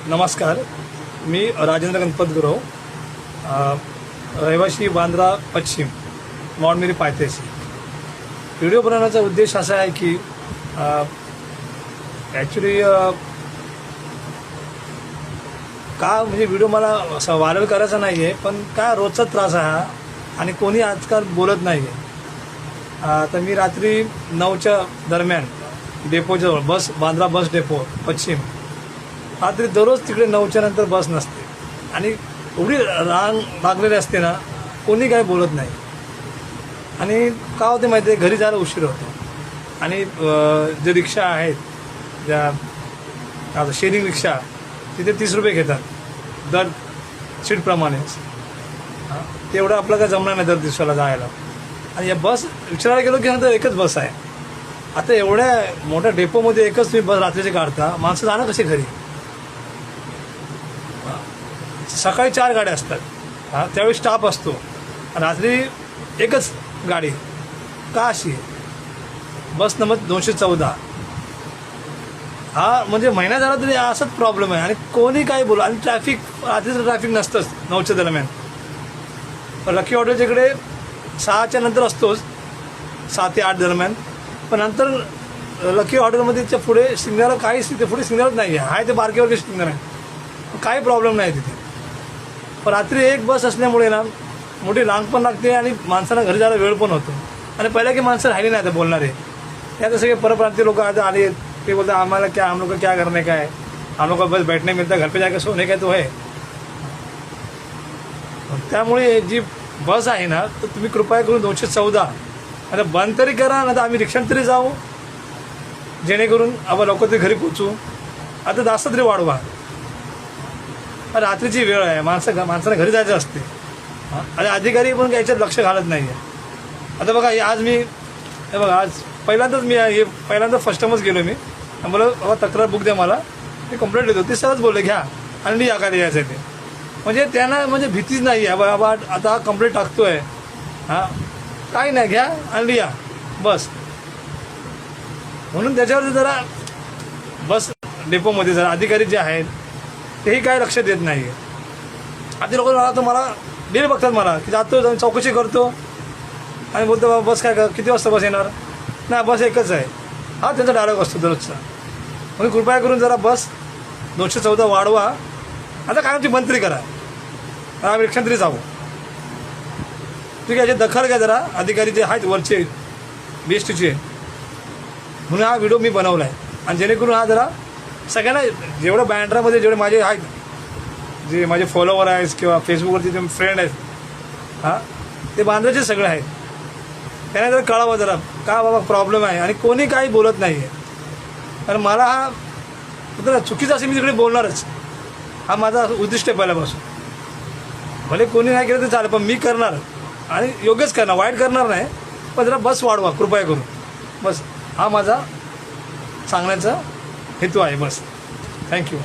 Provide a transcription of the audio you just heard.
नमस्कार, मी राजेंद्र गणपत गुरव, रहिवासी बांद्रा पश्चिम, मॉडमिरी पायथ्याशी. व्हिडिओ बनवण्याचा उद्देश असा आहे की ॲक्च्युली का म्हणजे व्हिडिओ मला असं व्हायरल करायचा नाही आहे, पण काय रोजचा त्रास आहे हा आणि कोणी आजकाल बोलत नाही आहे. तर मी रात्री 9च्या दरम्यान डेपोजवळ बस, बांद्रा बस डेपो पश्चिम, रात्री दररोज तिकडे 9च्या नंतर बस नसते आणि एवढी रांग लागलेली असते ना, कोणी काही बोलत नाही. आणि का होते माहिती आहे, घरी जायला उशीर होतो. आणि जे रिक्षा आहेत, ज्या आता शेअरिंग रिक्षा, तिथे 30 रुपये घेतात दर सीटप्रमाणेच. तेवढं आपलं काय जमणार नाही दर दिवसाला जायला. आणि या बस विचारायला गेलो की नंतर एकच बस आहे. आता एवढ्या मोठ्या डेपोमध्ये एकच तुम्ही बस रात्रीची काढता, माणसं जाणं कशी घरी? सकाळी 4 गाड्या असतात, त्यावेळी स्टाफ असतो, रात्री एकच गाडी का अशी? बस नंबर 214. हा म्हणजे महिना झाला तरी असाच प्रॉब्लेम आहे आणि कोणी काही बोलू. आणि ट्रॅफिक, रात्रीचं ट्रॅफिक नसतंच 9च्या दरम्यान. लकी हॉटेलच्या इकडे 6च्या नंतर असतोच, 6 ते 8 दरम्यान. पण नंतर लकी हॉटेलमध्ये पुढे सिग्नल काहीच, तिथे पुढे सिग्नलच नाही आहे. ते बारकेवरचे सिग्नल आहे, काही प्रॉब्लेम नाही तिथे. पण रात्री एक बस असल्यामुळे ना मोठी रांग पण लागते आणि माणसाला घरी जायला वेळ पण होतो. आणि पहिल्या की माणसं राहिली नाही आता बोलणारे. त्यात सगळे परप्रांतीय लोक आता आले, ते बोलतात आम्हाला क्या, हम लोग को क्या करने का है, हम लोग को बस बैठने मिलता, घर पे जाकर सोने का तो है. त्यामुळे जी बस आहे ना, तर तुम्ही कृपया करून 214 आता बंद तरी करा, ना तर आम्ही रिक्षाने तरी जाऊ, जेणेकरून आपण लवकर तरी घरी पोचू. आता जास्त तरी वाढवा. रात्रीची वेळ आहे, माणसाला घरी जायचं असते. आणि अधिकारी पण याच्यात लक्ष घालत नाही आहे. आता बघा, आज मी हे बघा, आज पहिल्यांदा फर्स्ट टाइमच गेलो मी. मला बाबा तक्रार बुक द्या, मला मी कंप्लेंट देतो. ते सरच बोलले घ्या आणि या काय यायचं ते. म्हणजे त्यांना म्हणजे भीतीच नाही आहे, बाबा आता हा कंप्लेंट टाकतोय, काही नाही, घ्या आणि या बस. म्हणून त्याच्यावर जरा बस डेपोमध्ये जरा अधिकारी जे आहेत तेही काय लक्ष देत नाही आहे. आधी लोक मला तर मला डेली बघतात, मला की जातो जाऊन चौकशी करतो आणि बोलतो बाबा बस काय, किती वाजता बस येणार? नाही, बस एकच आहे. हा त्यांचा डायलॉग असतो दररोजचा. म्हणून कृपया करून जरा बस 214 वाढवा. आता काय आमची मंत्री करा, आम्ही रिक्षात तरी जाऊ. ठीक आहे, याची दखल घ्या जरा, अधिकारी जे आहेत वरचे BSTचे. म्हणून हा व्हिडिओ मी बनवला आहे. आणि जेणेकरून हा जरा सगळ्यांना, जेवढं बँड्रामध्ये जेवढे माझे आहेत, जे माझे फॉलोवर आहेत किंवा फेसबुकवरती जे फ्रेंड आहेत, ते बांद्राचे सगळे आहेत, त्यांना जरा कळावं जरा का बाबा प्रॉब्लेम आहे. आणि कोणी काही बोलत नाही आहे. कारण मला हा चुकीचं असेल, मी तिकडे बोलणारच. हा माझा उद्दिष्ट आहे पहिल्यापासून. भले कोणी नाही केलं तर चालेल, पण मी करणार आणि योग्यच करणार, वाईट करणार नाही. पण जरा बस वाढवा कृपया करून. बस हा माझा सांगण्याचा हेतू आहे. बस, थँक्यू.